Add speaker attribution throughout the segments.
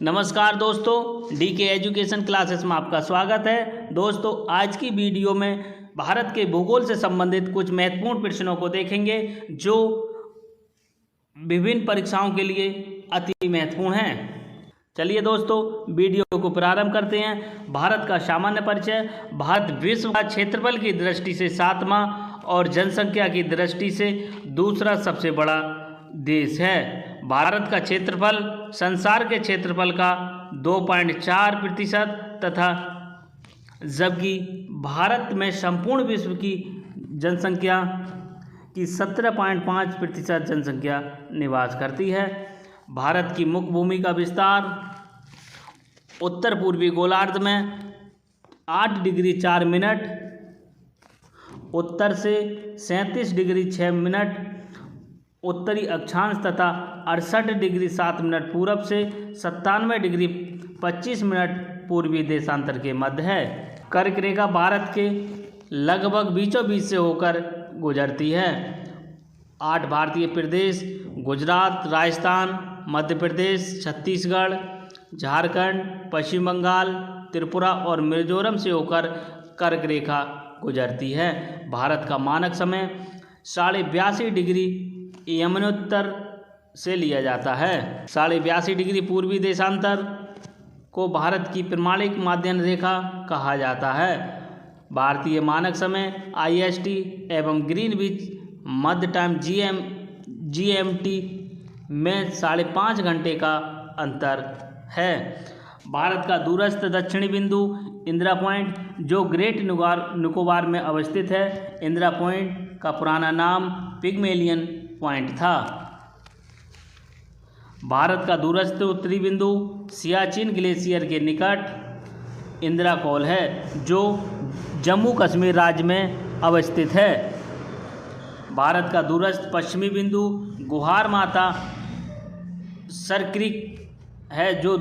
Speaker 1: नमस्कार दोस्तों, DK education classes में आपका स्वागत है। दोस्तों, आज की वीडियो में भारत के भूगोल से संबंधित कुछ महत्वपूर्ण प्रश्नों को देखेंगे जो विभिन्न परीक्षाओं के लिए अति महत्वपूर्ण हैं। चलिए दोस्तों, वीडियो को प्रारंभ करते हैं। भारत का सामान्य परिचय। भारत विश्व का क्षेत्रफल की दृष्टि से 7वां और जनसंख्या की दृष्टि से दूसरा सबसे बड़ा देश है। भारत का क्षेत्रफल संसार के क्षेत्रफल का 2.4% तथा जबकि भारत में संपूर्ण विश्व की जनसंख्या की 17.5% जनसंख्या निवास करती है। भारत की मुख्य भूमि का विस्तार उत्तर पूर्वी गोलार्ध में 8 डिग्री 4 मिनट उत्तर से 37 डिग्री 6 मिनट उत्तरी अक्षांश तथा 68 डिग्री 7 मिनट पूरब से 97 डिग्री 25 मिनट पूर्वी देशांतर के मध्य है। कर्क रेखा भारत के लगभग बीचों बीच से होकर गुजरती है। 8 भारतीय प्रदेश गुजरात, राजस्थान, मध्य प्रदेश, छत्तीसगढ़, झारखंड, पश्चिम बंगाल, त्रिपुरा और मिजोरम से होकर कर्क रेखा गुजरती है। भारत का मानक समय 82.5 डिग्री यमनोत्तर से लिया जाता है। 82.5 डिग्री पूर्वी देशांतर को भारत की प्रमाणिक माध्यान्ह रेखा कहा जाता है। भारतीय मानक समय IST एवं ग्रीनविच मध्य टाइम GMT में 5.5 घंटे का अंतर है। भारत का दूरस्थ दक्षिणी बिंदु इंदिरा पॉइंट जो ग्रेट निकोबार में अवस्थित है। इंदिरा पॉइंट का पुराना नाम पिग्मेलियन पॉइंट था। भारत का दूरस्थ उत्तरी बिंदु सियाचिन ग्लेशियर के निकट इंदिरा कॉल है जो जम्मू कश्मीर राज्य में अवस्थित है। भारत का दूरस्थ पश्चिमी बिंदु गुहार माता सरक्रिक है जो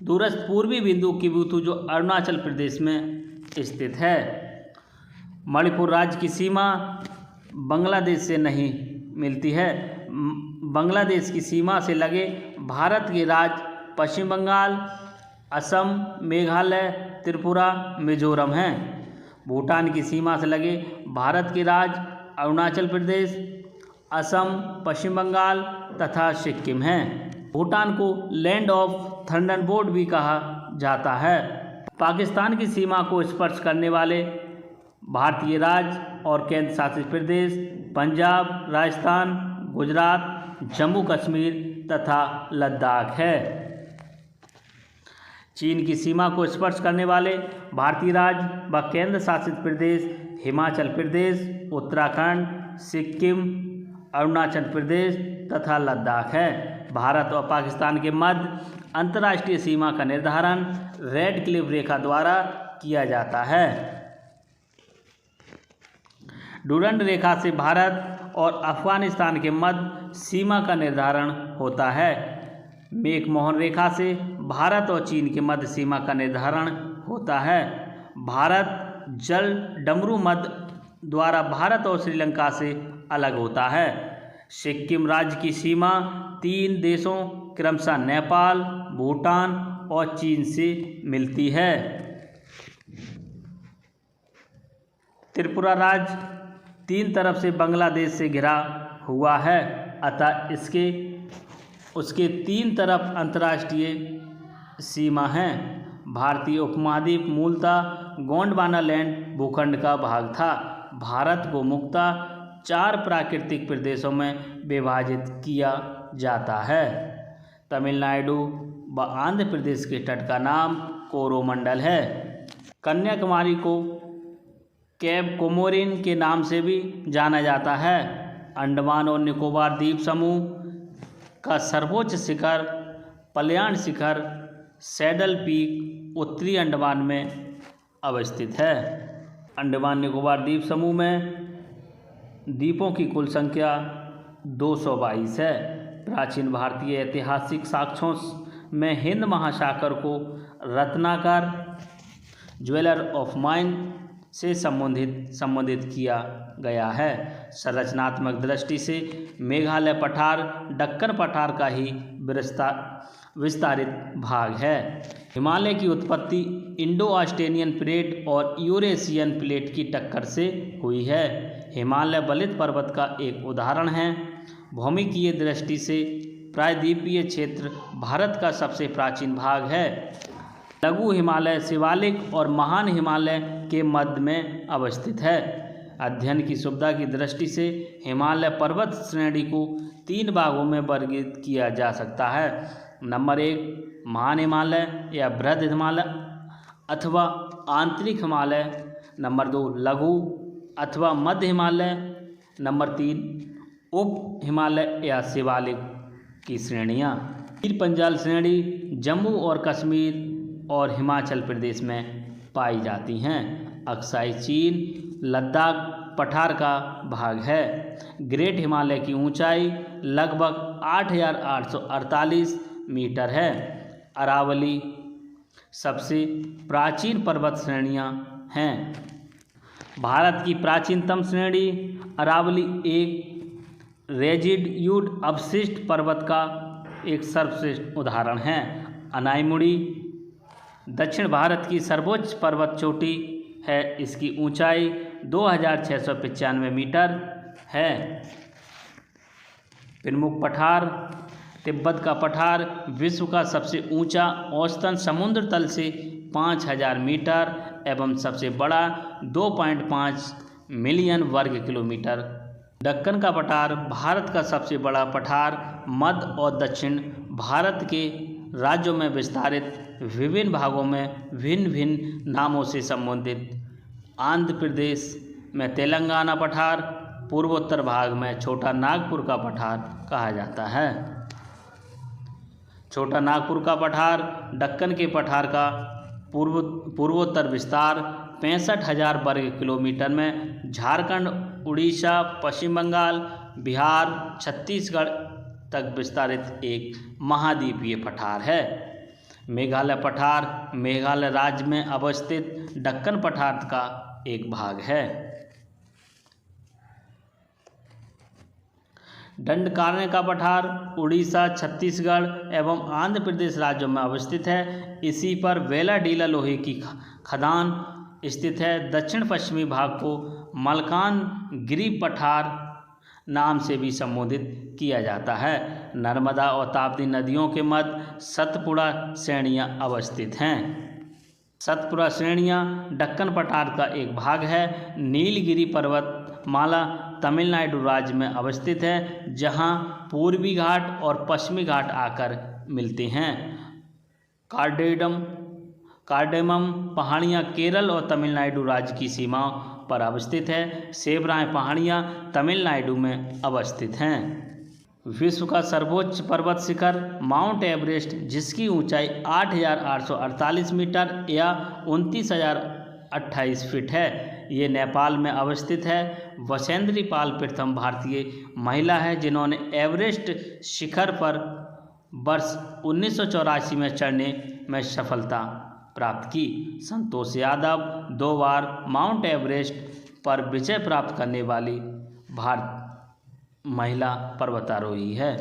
Speaker 1: दूरस्थ पूर्वी बिंदु किबुथु जो अरुणाचल प्रदेश में स्थित है। मणिपुर राज्य की सीमा बांग्लादेश से नहीं मिलती है। बांग्लादेश की सीमा से लगे भारत के राज्य पश्चिम बंगाल, असम, मेघालय, त्रिपुरा, मिजोरम हैं। भूटान की सीमा से लगे भारत के राज्य अरुणाचल प्रदेश, असम, पश्चिम बंगाल तथा सिक्किम हैं। भूटान को लैंड ऑफ थंडरबोल्ट भी कहा जाता है। पाकिस्तान की सीमा को स्पर्श करने वाले भारतीय राज्य और केंद्र शासित प्रदेश पंजाब, राजस्थान, गुजरात, जम्मू कश्मीर तथा लद्दाख है। चीन की सीमा को स्पर्श करने वाले भारतीय राज्य व केंद्र शासित प्रदेश हिमाचल प्रदेश, उत्तराखंड, सिक्किम, अरुणाचल प्रदेश तथा लद्दाख है। भारत और पाकिस्तान के मध्य अंतर्राष्ट्रीय सीमा का निर्धारण रेड क्लिफ रेखा द्वारा किया जाता है। डुरंड रेखा से भारत और अफगानिस्तान के मध्य सीमा का निर्धारण होता है। मैकमोहन रेखा से भारत और चीन के मध्य सीमा का निर्धारण होता है। भारत जल डमरू मध्य द्वारा भारत और श्रीलंका से अलग होता है। सिक्किम राज्य की सीमा 3 देशों क्रमशः नेपाल, भूटान और चीन से मिलती है। त्रिपुरा राज्य 3 तरफ से बांग्लादेश से घिरा हुआ है अतः उसके 3 तरफ अंतर्राष्ट्रीय सीमा है। भारतीय उपमहाद्वीप मूलतः गोंडवाना लैंड भूखंड का भाग था। भारत को मुख्यतः 4 प्राकृतिक प्रदेशों में विभाजित किया जाता है। तमिलनाडु व आंध्र प्रदेश के तट का नाम कोरोमंडल है। कन्याकुमारी को केप कोमोरिन के नाम से भी जाना जाता है। अंडमान और निकोबार द्वीप समूह का सर्वोच्च शिखर पल्याण शिखर सैडल पीक उत्तरी अंडमान में अवस्थित है। अंडमान निकोबार द्वीप समूह में द्वीपों की कुल संख्या 222 है। प्राचीन भारतीय ऐतिहासिक साक्ष्यों में हिंद महासागर को रत्नाकर ज्वेलर ऑफ माइन से संबोधित किया गया है। संरचनात्मक दृष्टि से मेघालय पठार दक्कन पठार का ही विस्तारित भाग है। हिमालय की उत्पत्ति इंडो ऑस्ट्रेलियन प्लेट और यूरेशियन प्लेट की टक्कर से हुई है। हिमालय बलित पर्वत का एक उदाहरण है। भौमिकीय दृष्टि से प्रायद्वीपीय क्षेत्र भारत का सबसे प्राचीन भाग है। लघु हिमालय शिवालिक और महान हिमालय के मध्य में अवस्थित है। अध्ययन की सुविधा की दृष्टि से हिमालय पर्वत श्रेणी को 3 भागों में वर्गीकृत किया जा सकता है। नंबर 1 महान हिमालय या बृहद हिमालय अथवा आंतरिक हिमालय। नंबर 2 लघु अथवा मध्य हिमालय। नंबर 3 उप हिमालय या शिवालिक की श्रेणियाँ। पीर पंजाल श्रेणी जम्मू और कश्मीर और हिमाचल प्रदेश में पाई जाती हैं। अक्साई चीन लद्दाख पठार का भाग है। ग्रेट हिमालय की ऊंचाई लगभग 8,848 मीटर है। अरावली सबसे प्राचीन पर्वत श्रेणियां हैं। भारत की प्राचीनतम श्रेणी अरावली एक रेजिड्यूड अवशिष्ट पर्वत का एक सर्वश्रेष्ठ उदाहरण है। अनाईमुड़ी दक्षिण भारत की सर्वोच्च पर्वत चोटी है। इसकी ऊंचाई 2,695 मीटर है। प्रमुख पठार तिब्बत का पठार विश्व का सबसे ऊंचा औसतन समुद्र तल से 5,000 मीटर एवं सबसे बड़ा 2.5 मिलियन वर्ग किलोमीटर। दक्कन का पठार भारत का सबसे बड़ा पठार मध्य और दक्षिण भारत के राज्यों में विस्तारित विभिन्न भागों में भिन्न भिन्न नामों से संबोधित। आंध्र प्रदेश में तेलंगाना पठार, पूर्वोत्तर भाग में छोटा नागपुर का पठार कहा जाता है। छोटा नागपुर का पठार दक्कन के पठार का पूर्वोत्तर विस्तार 65,000 वर्ग किलोमीटर में झारखंड, उड़ीसा, पश्चिम बंगाल, बिहार, छत्तीसगढ़ तक विस्तारित एक महाद्वीपीय पठार है। मेघालय पठार मेघालय राज्य में अवस्थित दक्कन पठार का एक भाग है। दंडकारण्य का पठार उड़ीसा, छत्तीसगढ़ एवं आंध्र प्रदेश राज्यों में अवस्थित है। इसी पर वेलाडीला लोहे की खदान स्थित है। दक्षिण पश्चिमी भाग को मलकानगिरी पठार नाम से भी संबोधित किया जाता है। नर्मदा और ताप्ती नदियों के मध्य सतपुड़ा श्रेणियाँ अवस्थित हैं। सतपुड़ा श्रेणियाँ दक्कन पठार का एक भाग है। नीलगिरी पर्वतमाला तमिलनाडु राज्य में अवस्थित है, जहाँ पूर्वी घाट और पश्चिमी घाट आकर मिलते हैं। कार्डेमम पहाड़ियाँ केरल और तमिलनाडु राज्य की सीमाओं पर अवस्थित है। सेबराय पहाड़ियाँ तमिलनाडु में अवस्थित हैं। विश्व का सर्वोच्च पर्वत शिखर माउंट एवरेस्ट, जिसकी ऊंचाई 8,848 मीटर या 29,028 फीट है, ये नेपाल में अवस्थित है। वसेंद्री पाल प्रथम भारतीय महिला है जिन्होंने एवरेस्ट शिखर पर वर्ष 1984 में चढ़ने में सफलता प्राप्त की। संतोष यादव 2 बार माउंट एवरेस्ट पर विजय प्राप्त करने वाली महिला पर्वतारोही है।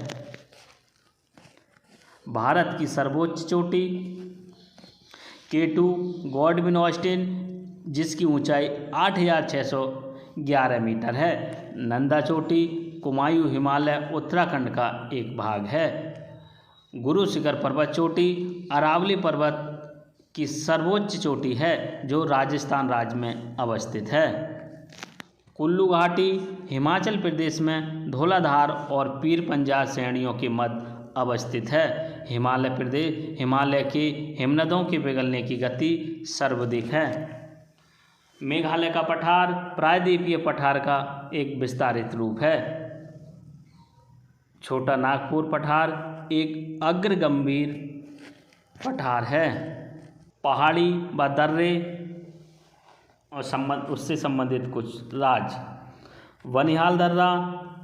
Speaker 1: भारत की सर्वोच्च चोटी K2 गॉडविन ऑस्टिन, जिसकी ऊंचाई 8,611 मीटर है। नंदा चोटी कुमायूं हिमालय उत्तराखंड का एक भाग है। गुरु शिखर पर्वत चोटी अरावली पर्वत की सर्वोच्च चोटी है, जो राजस्थान राज्य में अवस्थित है। कुल्लू घाटी हिमाचल प्रदेश में धौलाधार और पीर पंजाल श्रेणियों के मध्य अवस्थित है। हिमालय के हिमनदों के पिघलने की गति सर्वाधिक है। मेघालय का पठार प्रायद्वीपीय पठार का एक विस्तारित रूप है। छोटा नागपुर पठार एक अग्रगंभीर पठार है। पहाड़ी व दर्रे और उससे संबंधित कुछ राज्य। बनिहाल दर्रा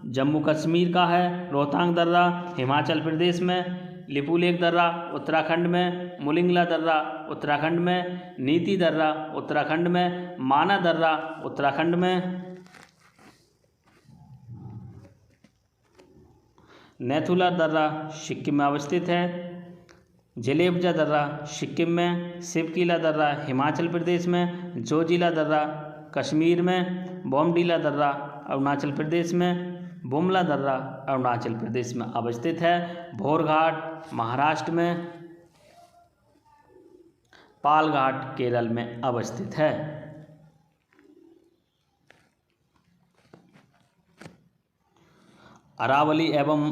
Speaker 1: जम्मू कश्मीर का है। रोहतांग दर्रा हिमाचल प्रदेश में। लिपुलेख दर्रा उत्तराखंड में। मुलिंगला दर्रा उत्तराखंड में। नीति दर्रा उत्तराखंड में। माना दर्रा उत्तराखंड में। नेथुला दर्रा सिक्किम में अवस्थित है। जेलेबजा दर्रा सिक्किम में, शिवकीला दर्रा हिमाचल प्रदेश में, जोजिला दर्रा कश्मीर में, बोमडीला दर्रा अरुणाचल प्रदेश में, बुमला दर्रा अरुणाचल प्रदेश में अवस्थित है, भोरघाट महाराष्ट्र में, पालघाट केरल में अवस्थित है। अरावली एवं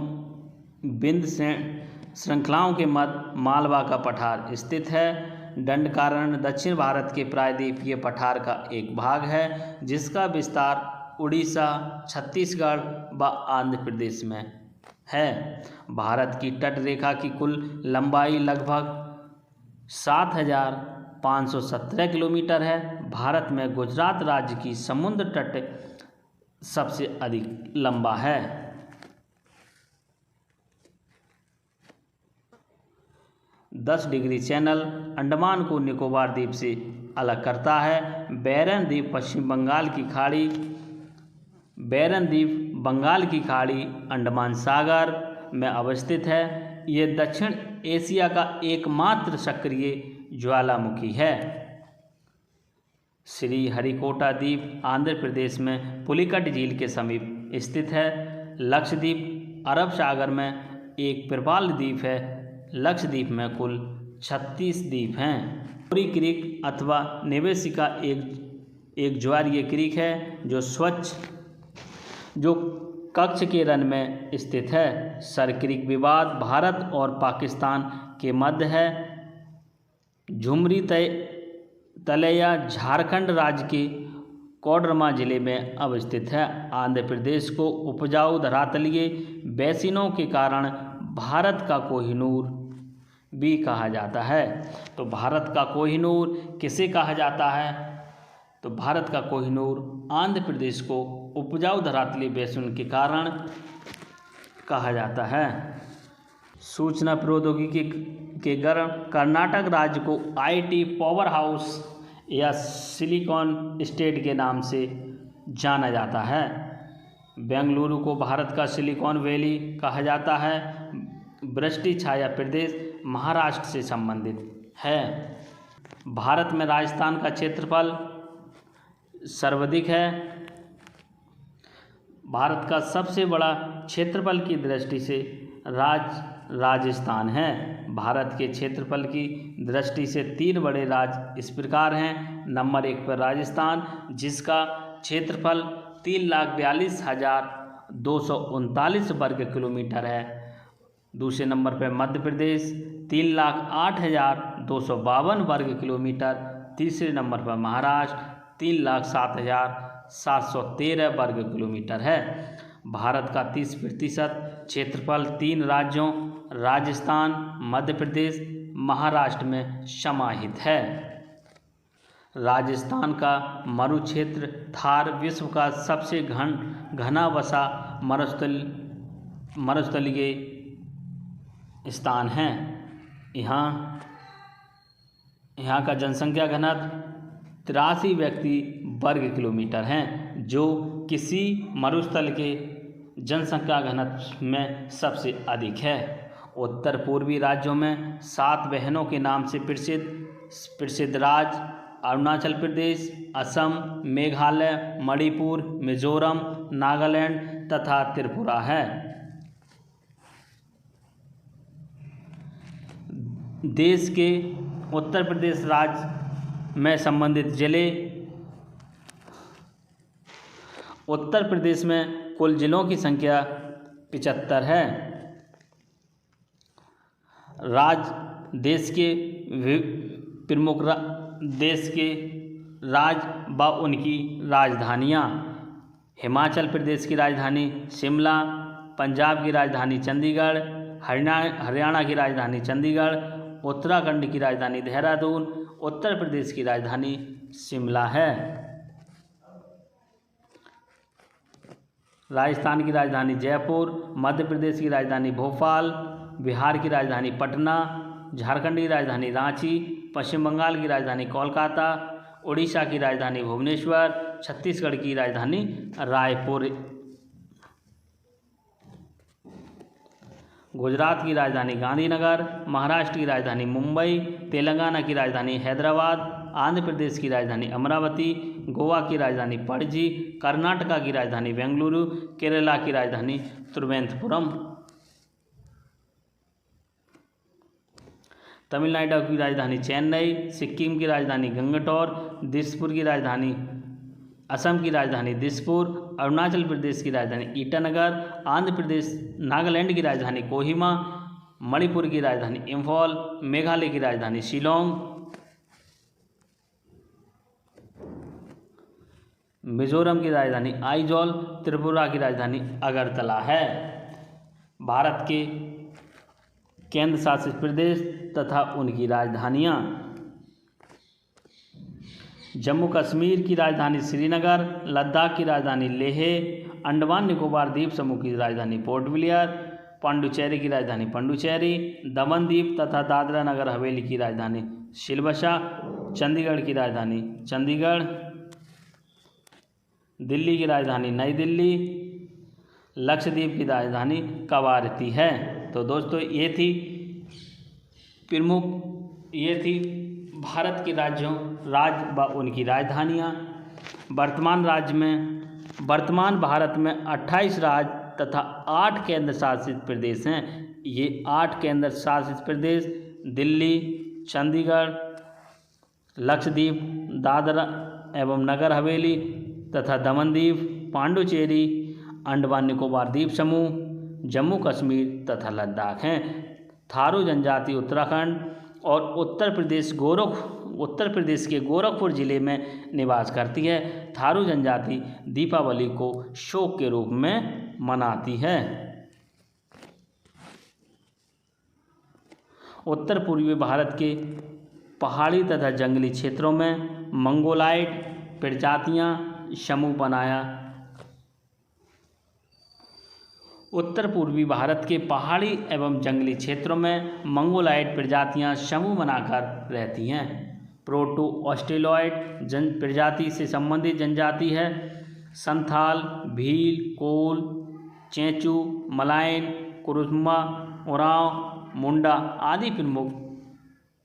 Speaker 1: विंध्य श्रृंखलाओं के मध्य मालवा का पठार स्थित है। दंडकारण्य दक्षिण भारत के प्रायद्वीपीय पठार का एक भाग है जिसका विस्तार उड़ीसा, छत्तीसगढ़ व आंध्र प्रदेश में है। भारत की तट रेखा की कुल लंबाई लगभग 7,517 किलोमीटर है। भारत में गुजरात राज्य की समुद्र तट सबसे अधिक लंबा है। 10 डिग्री चैनल अंडमान को निकोबार द्वीप से अलग करता है। बैरन द्वीप पश्चिम बंगाल की खाड़ी, बैरन द्वीप बंगाल की खाड़ी, अंडमान सागर में अवस्थित है। ये दक्षिण एशिया का एकमात्र सक्रिय ज्वालामुखी है। श्री हरिकोटा द्वीप आंध्र प्रदेश में पुलिकट झील के समीप स्थित है। लक्षद्वीप अरब सागर में एक प्रवाल द्वीप है। लक्षद्वीप में कुल 36 द्वीप हैं। पूरी क्रीक अथवा निवेशिका एक ज्वारीय क्रीक है जो कच्छ के रन में स्थित है। सर क्रीक विवाद भारत और पाकिस्तान के मध्य है। झुमरी तलैया झारखंड राज्य के कोडरमा जिले में अवस्थित है। आंध्र प्रदेश को उपजाऊ धरातलीय बेसिनों के कारण भारत का कोहिनूर भी कहा जाता है। तो भारत का कोहिनूर किसे कहा जाता है? तो भारत का कोहिनूर आंध्र प्रदेश को उपजाऊ धरातलीय बेसिन के कारण कहा जाता है। सूचना प्रौद्योगिकी के गण कर्नाटक राज्य को आईटी पावर हाउस या सिलिकॉन स्टेट के नाम से जाना जाता है। बेंगलुरु को भारत का सिलिकॉन वैली कहा जाता है। वृष्टि छाया प्रदेश महाराष्ट्र से संबंधित है। भारत में राजस्थान का क्षेत्रफल सर्वाधिक है। भारत का सबसे बड़ा क्षेत्रफल की दृष्टि से राजस्थान है। भारत के क्षेत्रफल की दृष्टि से 3 बड़े राज्य इस प्रकार हैं। नंबर 1 पर राजस्थान जिसका क्षेत्रफल 3,42,239 वर्ग किलोमीटर है। दूसरे नंबर पर मध्य प्रदेश 3,08,252 वर्ग किलोमीटर। तीसरे नंबर पर महाराष्ट्र 3,07,713 वर्ग किलोमीटर है। भारत का 30% क्षेत्रफल 3 राज्यों राजस्थान, मध्य प्रदेश, महाराष्ट्र में समाहित है। राजस्थान का मरुक्षेत्र थार विश्व का सबसे घना वसा मरुस्थलीय स्थान है। यहाँ का जनसंख्या घनत्व 83 व्यक्ति वर्ग किलोमीटर हैं, जो किसी मरुस्थल के जनसंख्या घनत्व में सबसे अधिक है। उत्तर पूर्वी राज्यों में 7 बहनों के नाम से प्रसिद्ध राज्य अरुणाचल प्रदेश, असम, मेघालय, मणिपुर, मिजोरम, नागालैंड तथा त्रिपुरा है। देश के उत्तर प्रदेश राज्य में संबंधित जिले। उत्तर प्रदेश में कुल जिलों की संख्या 75 है। देश के प्रमुख देश के राज्य व उनकी राजधानियाँ। हिमाचल प्रदेश की राजधानी शिमला, पंजाब की राजधानी चंडीगढ़, हरियाणा की राजधानी चंडीगढ़, उत्तराखंड की राजधानी देहरादून, उत्तर प्रदेश की राजधानी शिमला है। राजस्थान की राजधानी जयपुर, मध्य प्रदेश की राजधानी भोपाल, बिहार की राजधानी पटना, झारखंड की राजधानी रांची, पश्चिम बंगाल की राजधानी कोलकाता, उड़ीसा की राजधानी भुवनेश्वर, छत्तीसगढ़ की राजधानी रायपुर। गुजरात की राजधानी गांधीनगर, महाराष्ट्र की राजधानी मुंबई, तेलंगाना की राजधानी हैदराबाद, आंध्र प्रदेश की राजधानी अमरावती, गोवा की राजधानी पणजी, कर्नाटका की राजधानी बेंगलुरु, केरला की राजधानी तिरुवनंतपुरम, तमिलनाडु की राजधानी चेन्नई, सिक्किम की राजधानी गंगटोर, दिसपुर की राजधानी असम की राजधानी दिसपुर, अरुणाचल प्रदेश की राजधानी ईटानगर, आंध्र प्रदेश नागालैंड की राजधानी कोहिमा, मणिपुर की राजधानी इम्फाल, मेघालय की राजधानी शिलोंग, मिजोरम की राजधानी आइजॉल, त्रिपुरा की राजधानी अगरतला है। भारत के केंद्र शासित प्रदेश तथा उनकी राजधानियाँ: जम्मू कश्मीर की राजधानी श्रीनगर, लद्दाख की राजधानी लेह, अंडमान निकोबार द्वीप समूह की राजधानी पोर्ट ब्लेयर, पांडुचेरी की राजधानी पांडुचेरी, दमन द्वीप तथा दादरा नगर हवेली की राजधानी सिलबसा, चंडीगढ़ की राजधानी चंडीगढ़, दिल्ली की राजधानी नई दिल्ली, लक्षद्वीप की राजधानी कवारती है। तो दोस्तों ये थी भारत के राज्य व उनकी राजधानियाँ। वर्तमान भारत में 28 राज्य तथा 8 केंद्र शासित प्रदेश हैं। ये 8 केंद्र शासित प्रदेश दिल्ली, चंडीगढ़, लक्षद्वीप, दादरा एवं नगर हवेली तथा दमन द्वीप, पांडुचेरी, अंडमान निकोबार द्वीप समूह, जम्मू कश्मीर तथा लद्दाख हैं। थारू जनजाति उत्तराखंड और उत्तर प्रदेश के गोरखपुर जिले में निवास करती है। थारू जनजाति दीपावली को शोक के रूप में मनाती है। उत्तर पूर्वी भारत के पहाड़ी तथा जंगली क्षेत्रों में मंगोलाइट प्रजातियां समूह बनाया। उत्तर पूर्वी भारत के पहाड़ी एवं जंगली क्षेत्रों में मंगोलाइट प्रजातियां समूह बनाकर रहती हैं। प्रोटो ऑस्ट्रेलॉइड प्रजाति से संबंधित जनजाति है। संथाल, भील, कोल, चेंचू, मलायन, कुरुमा, उरांव, मुंडा आदि प्रमुख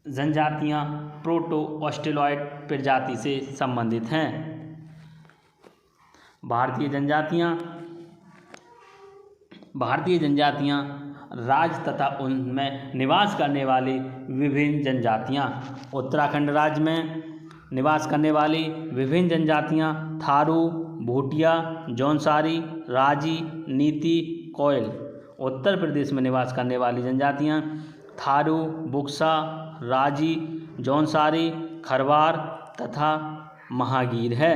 Speaker 1: जनजातियां प्रोटो ऑस्ट्रेलॉइड प्रजाति से संबंधित हैं। भारतीय जनजातियां राज्य तथा उनमें निवास करने वाली विभिन्न जनजातियां। उत्तराखंड राज्य में निवास करने वाली विभिन्न जनजातियां थारू, भूटिया, जौनसारी, राजी, नीति, कोयल। उत्तर प्रदेश में निवास करने वाली जनजातियां थारू, बुक्सा, राजी, जौनसारी, खरवार तथा महागीर है।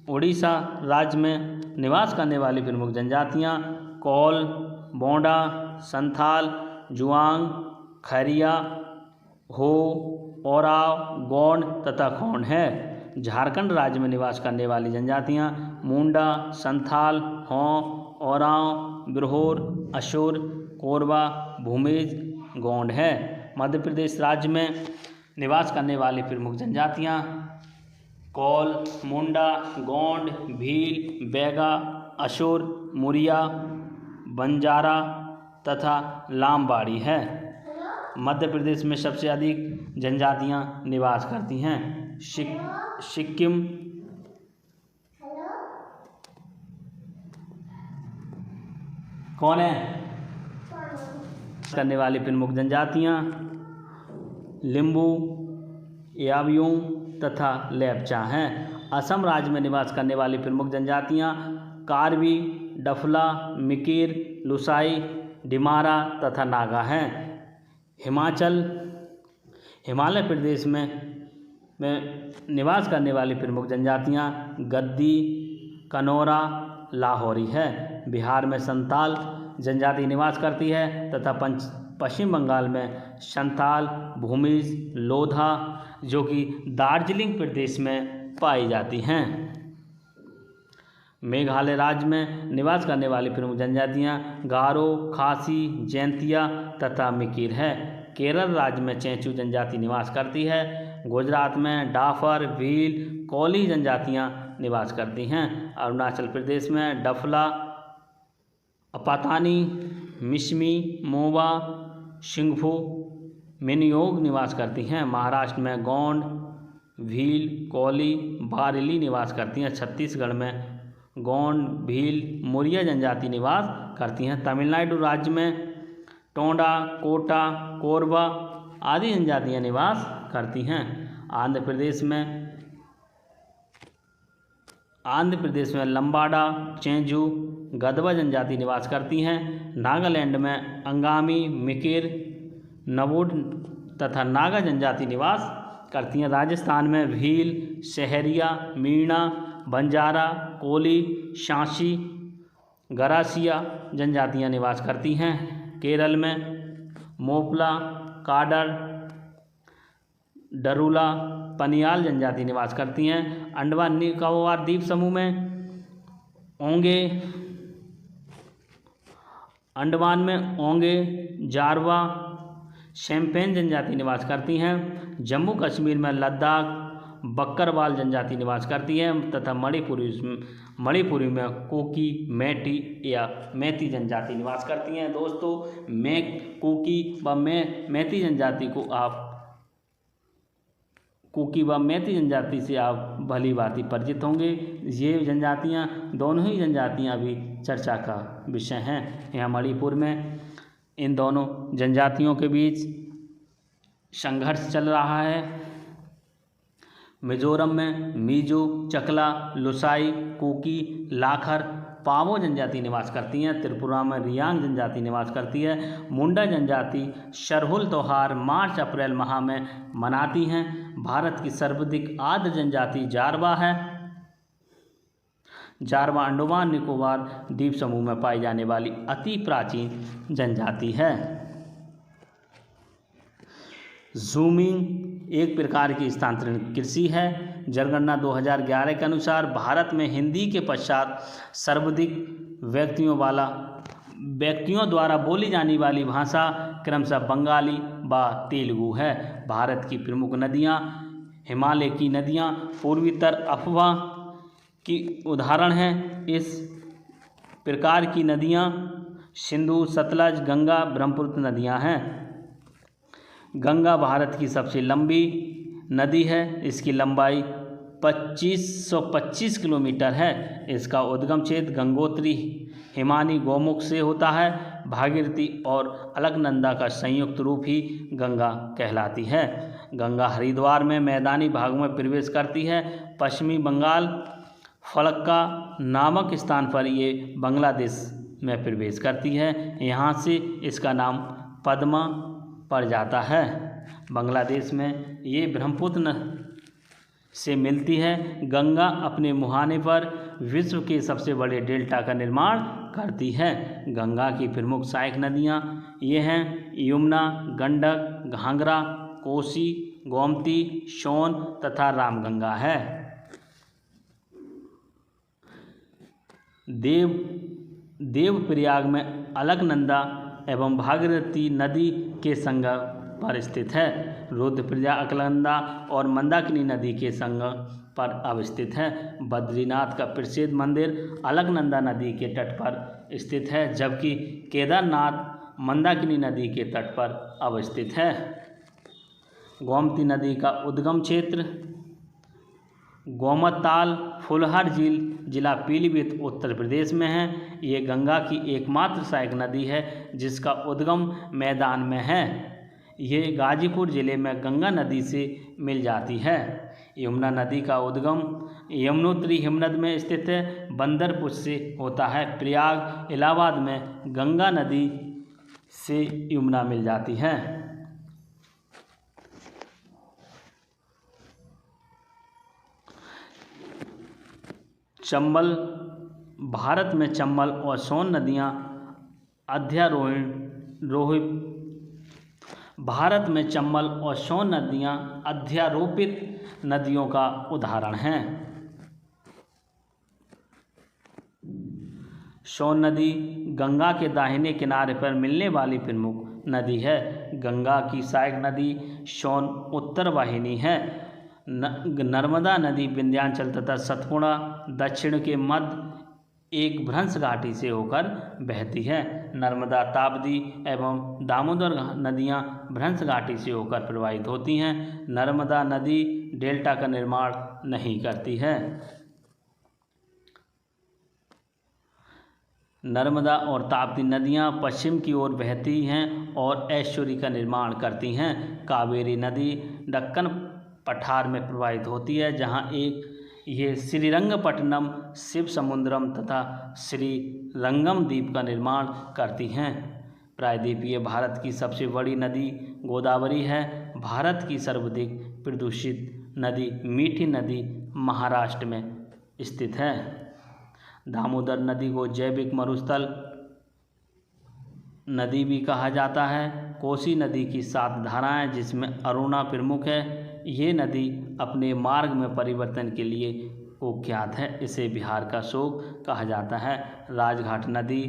Speaker 1: उड़ीसा राज्य में निवास करने वाली प्रमुख जनजातियां कौल, बोंडा, संथाल, जुआंग, खैरिया, हो, ओराव, गोंड तथा खोंड है। झारखंड राज्य में निवास करने वाली जनजातियां मुंडा, संथाल, हों, ओराव, बिरहोर, अशुर, कोरबा, भूमिज, गोंड है। मध्य प्रदेश राज्य में निवास करने वाली प्रमुख जनजातियां कौल, मुंडा, गोंड, भील, बैगा, अशुर, मुरिया, बंजारा तथा लामबाड़ी है। मध्य प्रदेश में सबसे अधिक जनजातियां निवास करती हैं। सिक्किम कौन है करने वाली प्रमुख जनजातियां लिम्बू, याबियों तथा लेप्चा हैं। असम राज्य में निवास करने वाली प्रमुख जनजातियां कार्बी, डफला, मिकिर, लुसाई, डिमारा तथा नागा हैं। हिमालय प्रदेश में निवास करने वाली प्रमुख जनजातियां गद्दी, कनौरा, लाहौरी है। बिहार में संताल जनजाति निवास करती है तथा पश्चिम बंगाल में संताल, भूमिज, लोधा जो कि दार्जिलिंग प्रदेश में पाई जाती हैं। मेघालय राज्य में निवास करने वाली प्रमुख जनजातियां गारो, खासी, जैंतिया तथा मिकिर है। केरल राज्य में चेंचू जनजाति निवास करती है। गुजरात में डाफर, भील, कोली जनजातियां निवास करती हैं। अरुणाचल प्रदेश में डफला, अपातानी, मिसमी, मोवा, सिंघफू, मिनयोग निवास करती हैं। महाराष्ट्र में गोंड, भील, कोली, बारेली निवास करती हैं। छत्तीसगढ़ में गोंड, भील, मुरिया जनजाति निवास करती हैं। तमिलनाडु राज्य में टोंडा, कोटा, कोरबा आदि जनजातियाँ निवास करती हैं। आंध्र प्रदेश में लंबाडा, चेंजू, गदवा जनजाति निवास करती हैं। नागालैंड में अंगामी, मिकिर, नवुड तथा नागा जनजाति निवास करती हैं। राजस्थान में भील, शहरिया, मीणा, बंजारा, कोली, शांसी, गरासिया जनजातियाँ निवास करती हैं। केरल में मोपला, काडर, डरूला, पनियाल जनजाति निवास करती हैं। अंडमान निकोबार द्वीप समूह में ओंगे, अंडमान में ओंगे, जारवा, शैम्पेन जनजाति निवास करती हैं। जम्मू कश्मीर में लद्दाख, बक्करवाल जनजाति निवास करती है तथा मणिपुरी में कुकी, मैटी या मैती जनजाति निवास करती हैं। दोस्तों, कुकी व मैती जनजाति को आप कुकी व मैती जनजाति से आप भली भांति परिचित होंगे। ये जनजातियाँ, दोनों ही जनजातियाँ अभी चर्चा का विषय हैं। यहाँ मणिपुर में इन दोनों जनजातियों के बीच संघर्ष चल रहा है। मिजोरम में मीजो, चकला, लुसाई, कुकी, लाखर, पावो जनजाति निवास करती हैं। त्रिपुरा में रियांग जनजाति निवास करती है। मुंडा जनजाति सरहुल त्यौहार मार्च अप्रैल माह में मनाती हैं। भारत की सर्वाधिक आर्द्र जनजाति जारवा है। जारवा अंडमान निकोबार द्वीप समूह में पाई जाने वाली अति प्राचीन जनजाति है। ज़ूमिंग एक प्रकार की स्थानांतरण कृषि है। जनगणना 2011 के अनुसार भारत में हिंदी के पश्चात सर्वाधिक व्यक्तियों द्वारा बोली जाने वाली भाषा क्रमशः बंगाली व तेलुगु है। भारत की प्रमुख नदियाँ, हिमालय की नदियाँ पूर्वोत्तर अफवाह की उदाहरण हैं। इस प्रकार की नदियाँ सिंधु, सतलज, गंगा, ब्रह्मपुत्र नदियाँ हैं। गंगा भारत की सबसे लंबी नदी है। इसकी लंबाई 2525 किलोमीटर है। इसका उद्गम क्षेत्र गंगोत्री हिमानी गौमुख से होता है। भागीरथी और अलकनंदा का संयुक्त रूप ही गंगा कहलाती है। गंगा हरिद्वार में मैदानी भागों में प्रवेश करती है। पश्चिमी बंगाल फलक्का नामक स्थान पर ये बांग्लादेश में प्रवेश करती है। यहाँ से इसका नाम पद्मा पड़ जाता है। बांग्लादेश में ये ब्रह्मपुत्र से मिलती है। गंगा अपने मुहाने पर विश्व के सबसे बड़े डेल्टा का निर्माण करती है। गंगा की प्रमुख सहायक नदियाँ ये हैं यमुना, गंडक, घाघरा, कोसी, गोमती, सोन तथा रामगंगा है। देवप्रयाग में अलकनंदा एवं भागीरथी नदी के संगम पर स्थित है। रुद्रप्रयाग अलकनंदा और मंदाकिनी नदी के संगम पर अवस्थित है। बद्रीनाथ का प्रसिद्ध मंदिर अलकनंदा नदी के तट पर स्थित है, जबकि केदारनाथ मंदाकिनी नदी के तट पर अवस्थित है। गोमती नदी का उद्गम क्षेत्र गोमताल फुलहर झील जिला पीलीभीत उत्तर प्रदेश में है। ये गंगा की एकमात्र सहायक नदी है जिसका उद्गम मैदान में है। ये गाजीपुर जिले में गंगा नदी से मिल जाती है। यमुना नदी का उद्गम यमुनोत्री हिमनद में स्थित है। बंदरपुर से होता है। प्रयाग इलाहाबाद में गंगा नदी से यमुना मिल जाती है। चंबल भारत में चंबल और सोन नदियाँ भारत में चंबल और सोन नदियाँ अध्यारोपित नदियों का उदाहरण हैं। सोन नदी गंगा के दाहिने किनारे पर मिलने वाली प्रमुख नदी है। गंगा की सहायक नदी सोन उत्तर वाहिनी है। नर्मदा नदी विंध्याचल तथा सतपुड़ा दक्षिण के मध्य एक भ्रंश घाटी से होकर बहती है। नर्मदा, ताप्ती एवं दामोदर नदियाँ भ्रंश घाटी से होकर प्रवाहित होती हैं। नर्मदा नदी डेल्टा का निर्माण नहीं करती है। नर्मदा और ताप्ती नदियाँ पश्चिम की ओर बहती हैं और एस्चुरी का निर्माण करती हैं। कावेरी नदी दक्कन पठार में प्रवाहित होती है, जहाँ ये श्रीरंगपट्टनम, शिवसमुद्रम तथा श्रीरंगम द्वीप का निर्माण करती हैं। प्रायद्वीपीय भारत की सबसे बड़ी नदी गोदावरी है। भारत की सर्वाधिक प्रदूषित नदी मीठी नदी महाराष्ट्र में स्थित है। दामोदर नदी को जैविक मरुस्थल नदी भी कहा जाता है। कोसी नदी की 7 धाराएं, जिसमें अरुणा प्रमुख है। ये नदी अपने मार्ग में परिवर्तन के लिए कुख्यात है। इसे बिहार का शोक कहा जाता है। राजघाट नदी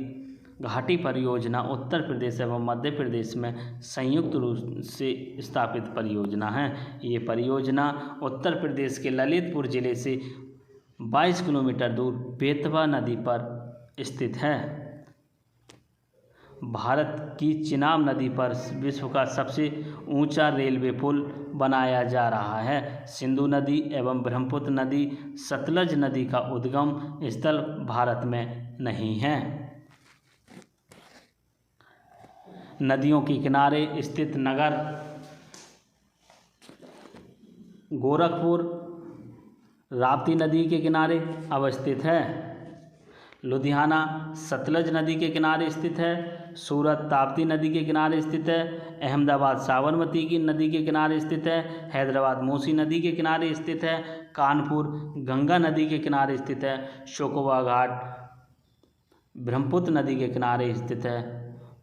Speaker 1: घाटी परियोजना उत्तर प्रदेश एवं मध्य प्रदेश में संयुक्त रूप से स्थापित परियोजना है। ये परियोजना उत्तर प्रदेश के ललितपुर जिले से 22 किलोमीटर दूर बेतवा नदी पर स्थित है। भारत की चिनाब नदी पर विश्व का सबसे ऊंचा रेलवे पुल बनाया जा रहा है। सिंधु नदी एवं ब्रह्मपुत्र नदी सतलज नदी का उद्गम स्थल भारत में नहीं है। नदियों के किनारे स्थित नगर गोरखपुर राप्ती नदी के किनारे अवस्थित है। लुधियाना सतलज नदी के किनारे स्थित है। सूरत ताप्ती नदी के किनारे स्थित है। अहमदाबाद साबरमती की नदी के किनारे स्थित है। हैदराबाद मूसी नदी के किनारे स्थित है। कानपुर गंगा नदी के किनारे स्थित है। शोकोवा घाट ब्रह्मपुत्र नदी के किनारे स्थित है।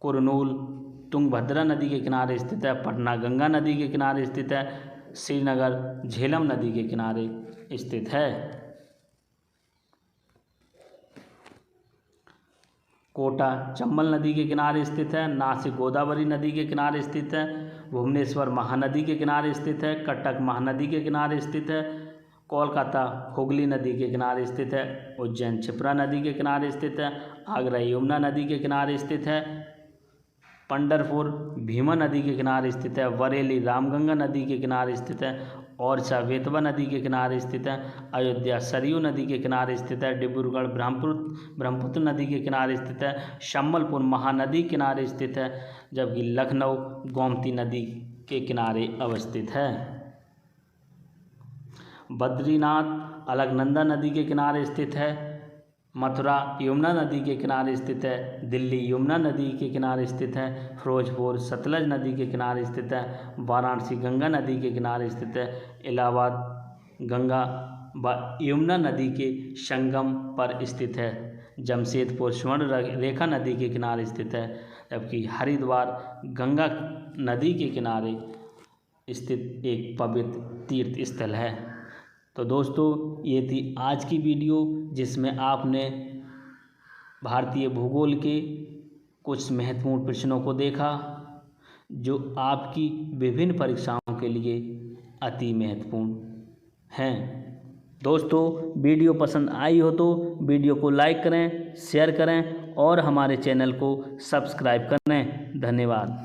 Speaker 1: कुरनूल तुंगभद्रा नदी के किनारे स्थित है। पटना गंगा नदी के किनारे स्थित है। श्रीनगर झेलम नदी के किनारे स्थित है। कोटा चंबल नदी के किनारे स्थित है। नासिक गोदावरी नदी के किनारे स्थित है। भुवनेश्वर महानदी के किनारे स्थित है। कटक महानदी के किनारे स्थित है। कोलकाता हुगली नदी के किनारे स्थित है। उज्जैन क्षिप्रा नदी के किनारे स्थित है। आगरा यमुना नदी के किनारे स्थित है। पंढरपुर भीमा नदी के किनारे स्थित है। बरेली रामगंगा नदी के किनारे स्थित है। ओरछा बेतवा नदी के किनारे स्थित है। अयोध्या सरयू नदी के किनारे स्थित है। डिब्रूगढ़ ब्रह्मपुत्र नदी के किनारे स्थित है। सम्बलपुर महानदी किनारे स्थित है, जबकि लखनऊ गोमती नदी के किनारे अवस्थित है। बद्रीनाथ अलकनंदा नदी के किनारे स्थित है। मथुरा यमुना नदी के किनारे स्थित है। दिल्ली यमुना नदी के किनारे स्थित है। फिरोजपुर सतलज नदी के किनारे स्थित है। वाराणसी गंगा नदी के किनारे स्थित है। इलाहाबाद गंगा व यमुना नदी के संगम पर स्थित है। जमशेदपुर स्वर्ण रेखा नदी के किनारे स्थित है, जबकि हरिद्वार गंगा नदी के किनारे स्थित एक पवित्र तीर्थ स्थल है। तो दोस्तों, ये थी आज की वीडियो, जिसमें आपने भारतीय भूगोल के कुछ महत्वपूर्ण प्रश्नों को देखा, जो आपकी विभिन्न परीक्षाओं के लिए अति महत्वपूर्ण हैं। दोस्तों, वीडियो पसंद आई हो तो वीडियो को लाइक करें, शेयर करें और हमारे चैनल को सब्सक्राइब करें। धन्यवाद।